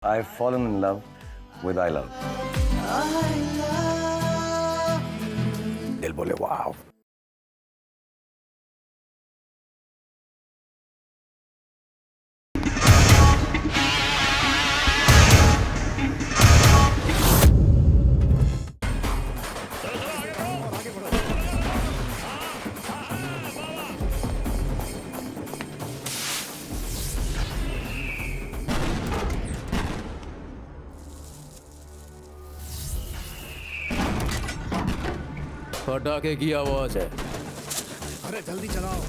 I've fallen in love with I love. दिल बोले वाव. पटाखे की आवाज है। अरे जल्दी चलाओ।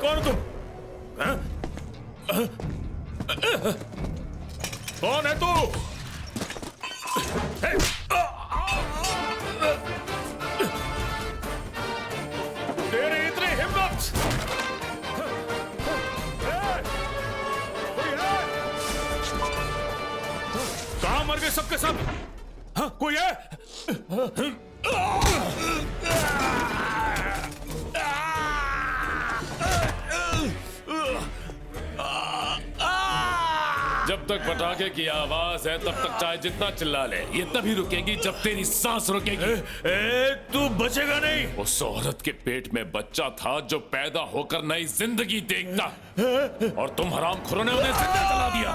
कौन तुम? कौन है तू? तेरी इतनी हिम्मत? कोई है? कहां मर गए सबके सब? हाँ, कोई है? जब तक पटाखे की आवाज है तब तक चाहे जितना चिल्ला ले, ये तभी रुकेगी जब तेरी सांस रुकेगी। तू बचेगा नहीं। उस औरत के पेट में बच्चा था जो पैदा होकर नई जिंदगी देखता, और तुम हरामखोरों ने उन्हें जिंदा जला दिया।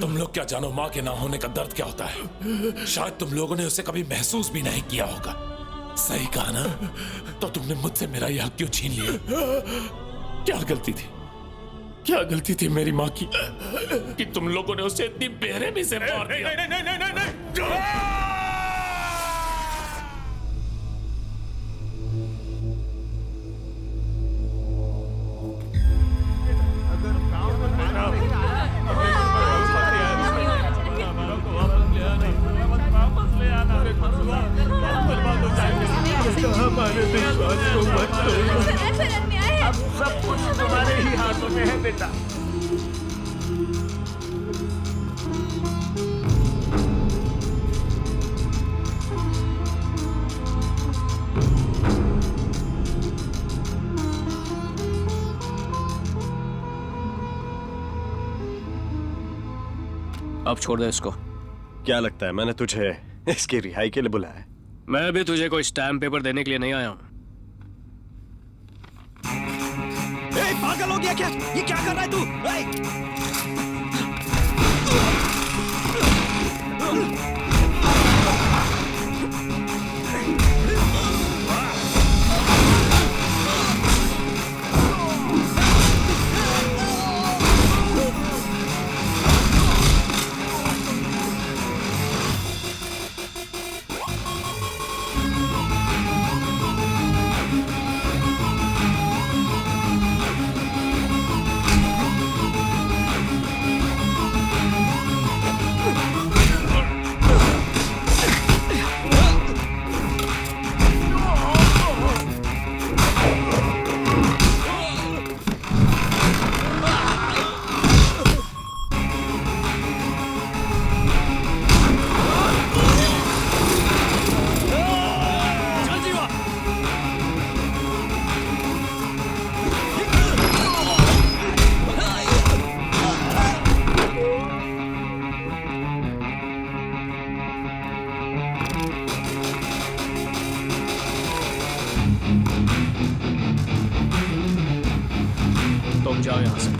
तुम लोग क्या जानो मां के ना होने का दर्द क्या होता है? शायद तुम लोगों ने उसे कभी महसूस भी नहीं किया होगा। सही कहा ना? तो तुमने मुझसे मेरा यह हक क्यों छीन लिया? क्या गलती थी? क्या गलती थी मेरी मां की कि तुम लोगों ने उसे इतनी बेरहमी से मार दिया? नहीं, नहीं, नहीं, नहीं, नहीं, नहीं। हमारे विश्वास को मत तोड़ो। अब सब कुछ तुम्हारे ही हाथों में है बेटा। अब छोड़ दे इसको। क्या लगता है मैंने तुझे इसकी रिहाई के लिए बुलाया है? मैं भी तुझे कोई स्टैम्प पेपर देने के लिए नहीं आया हूं। पागल हो गया क्या? ये क्या कर रहा है तू? तुम जाओ यहां से।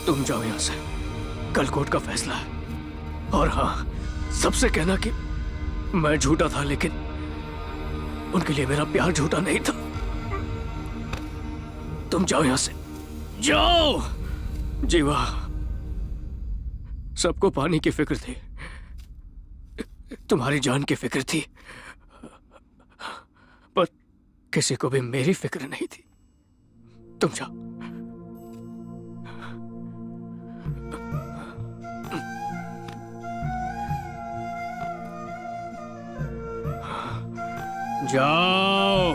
तुम जाओ यहां से, कल कोर्ट का फैसला है। और हाँ, सबसे कहना कि मैं झूठा था, लेकिन उनके लिए मेरा प्यार झूठा नहीं था। तुम जाओ यहां से, जाओ। जीवा, सबको पानी की फिक्र थी, तुम्हारी जान की फिक्र थी, पर किसी को भी मेरी फिक्र नहीं थी। तुम जाओ। जाओ।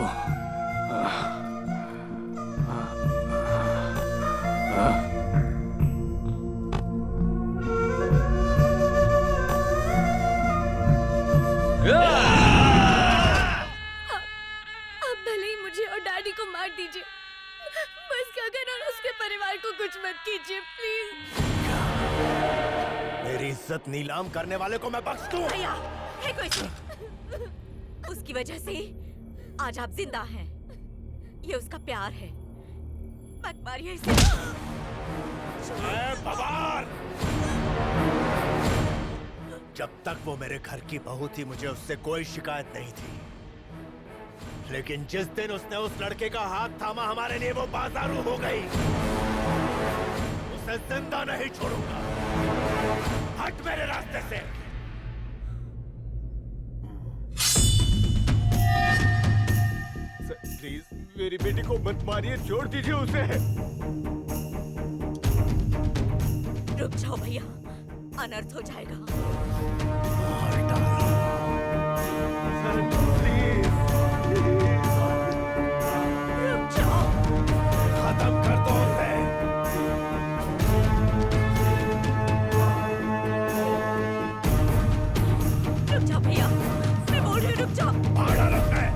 आप भले ही मुझे और डैडी को मार दीजिए, बस गगन और उसके परिवार को कुछ मत कीजिए प्लीज। मेरी इज्जत नीलाम करने वाले को मैं बख्श दूं? भैया, है कोई उसकी वजह से आज आप जिंदा हैं। ये उसका प्यार है, मत मारिए इसे। बवाल! जब तक वो मेरे घर की बहू थी, मुझे उससे कोई शिकायत नहीं थी। लेकिन जिस दिन उसने उस लड़के का हाथ थामा, हमारे लिए वो बाजारू हो गई। उसे जिंदा नहीं छोड़ूंगा। हट मेरे रास्ते से। प्लीज मेरी बेटी को मत मारिए, छोड़ दीजिए उसे। रुक जाओ भैया, अनर्थ हो जाएगा। रुक जाओ। खत्म कर दो उसे। रुक जाओ भैया, मैं बोल रही हूँ रुक जाओ। भाड़ा रखना है।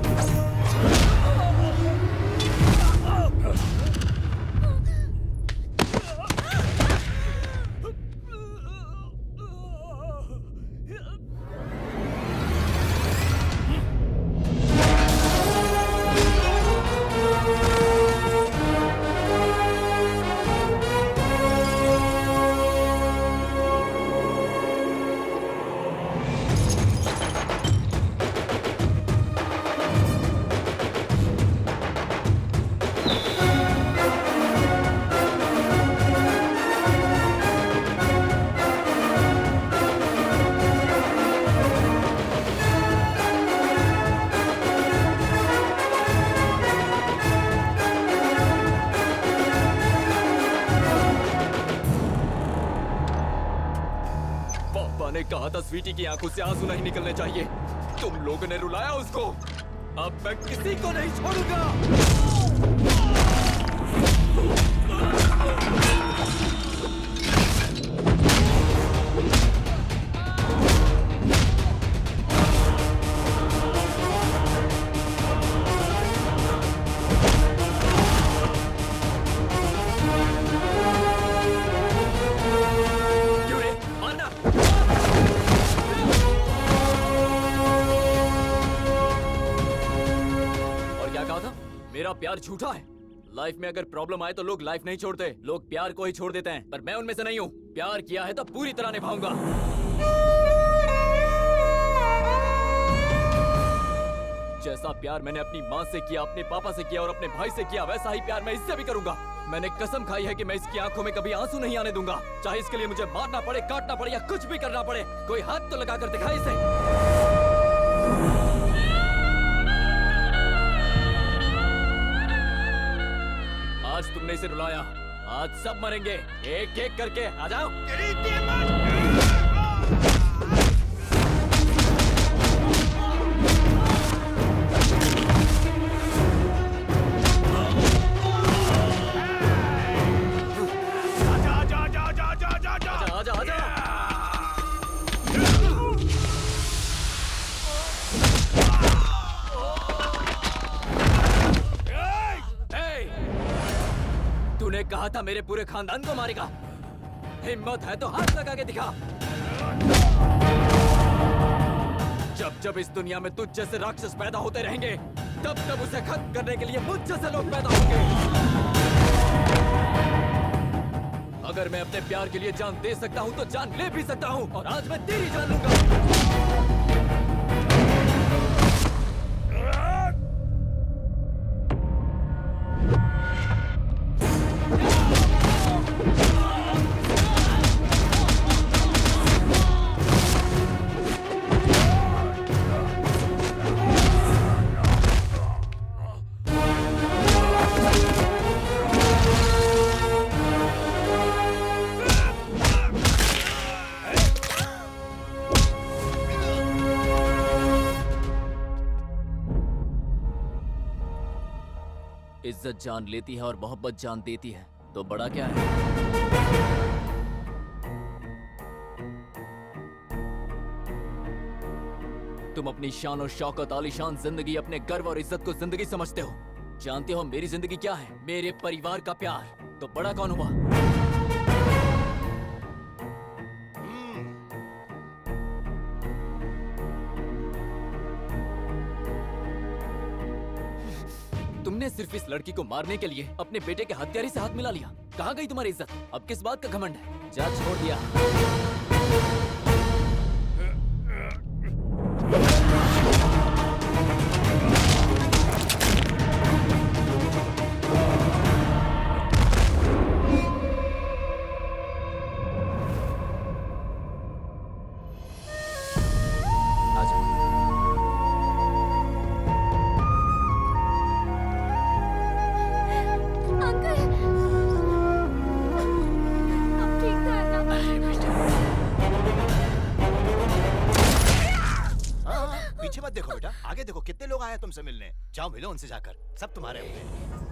कहा था स्वीटी की आंखों से आंसू नहीं निकलने चाहिए। तुम लोगों ने रुलाया उसको। अब मैं किसी को नहीं छोड़ूंगा। मेरा प्यार झूठा है। लाइफ में अगर प्रॉब्लम आए तो लोग लाइफ नहीं छोड़ते, लोग प्यार को ही छोड़ देते हैं। पर मैं उनमें से नहीं हूँ। प्यार किया है तो पूरी तरह निभाऊंगा। जैसा प्यार मैंने अपनी माँ से किया, अपने पापा से किया और अपने भाई से किया, वैसा ही प्यार मैं इससे भी करूंगा। मैंने कसम खाई है कि मैं इसकी आंखों में कभी आंसू नहीं आने दूंगा, चाहे इसके लिए मुझे मारना पड़े, काटना पड़े या कुछ भी करना पड़े। कोई हाथ तो लगा कर दिखाए इसे। आज तुमने इसे रुलाया, आज सब मरेंगे एक एक करके। आ जाओ। तूने कहा था मेरे पूरे खानदान को मारेगा। हिम्मत है तो हाथ लगा के दिखा। जब जब इस दुनिया में तुझ जैसे राक्षस पैदा होते रहेंगे, तब तब उसे खत्म करने के लिए मुझ जैसे लोग पैदा होंगे। अगर मैं अपने प्यार के लिए जान दे सकता हूँ तो जान ले भी सकता हूँ, और आज मैं तेरी जान लूंगा। इज्जत जान लेती है और मोहब्बत जान देती है, तो बड़ा क्या है? तुम अपनी शान और शौकत, आलीशान जिंदगी, अपने गर्व और इज्जत को जिंदगी समझते हो। जानते हो मेरी जिंदगी क्या है? मेरे परिवार का प्यार। तो बड़ा कौन हुआ? तुमने सिर्फ इस लड़की को मारने के लिए अपने बेटे के हत्यारे से हाथ मिला लिया। कहाँ गई तुम्हारी इज्जत? अब किस बात का घमंड है? जा, छोड़ दिया। देखो बेटा, आगे देखो कितने लोग आए तुमसे मिलने। जाओ मिलो उनसे जाकर, सब तुम्हारे होंगे।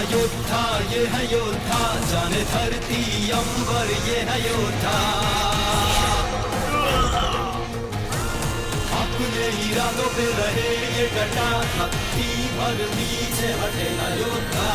योद्धा ये है योद्धा, जाने धरती अंबर ये है योद्धा। अपने इरादों पे रहे ये डटा, हत्ती भर पीछे हटे ना योद्धा।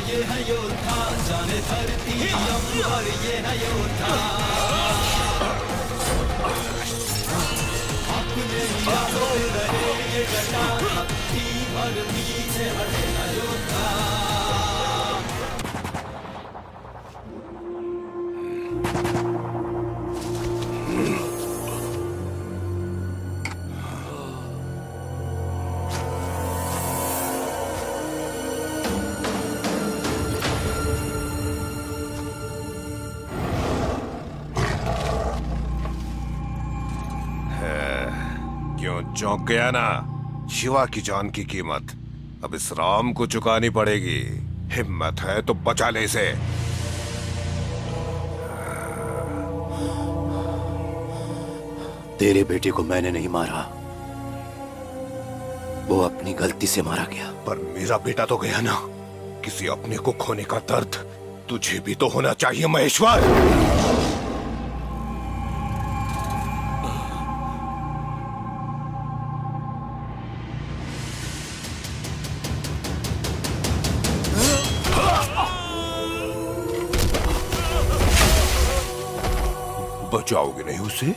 ये है योद्धा, जाने धरती अंबर ये है योद्धा। अपने इरादों पे रहे ये डटा, हत्ती भर पीछे हटे ना योद्धा। क्यों चौंक गया ना? शिवा की जान की कीमत अब इस राम को चुकानी पड़ेगी। हिम्मत है तो बचा ले इसे। तेरे बेटे को मैंने नहीं मारा, वो अपनी गलती से मारा गया। पर मेरा बेटा तो गया ना। किसी अपने को खोने का दर्द तुझे भी तो होना चाहिए महेश्वर। बचाओगे नहीं उसे?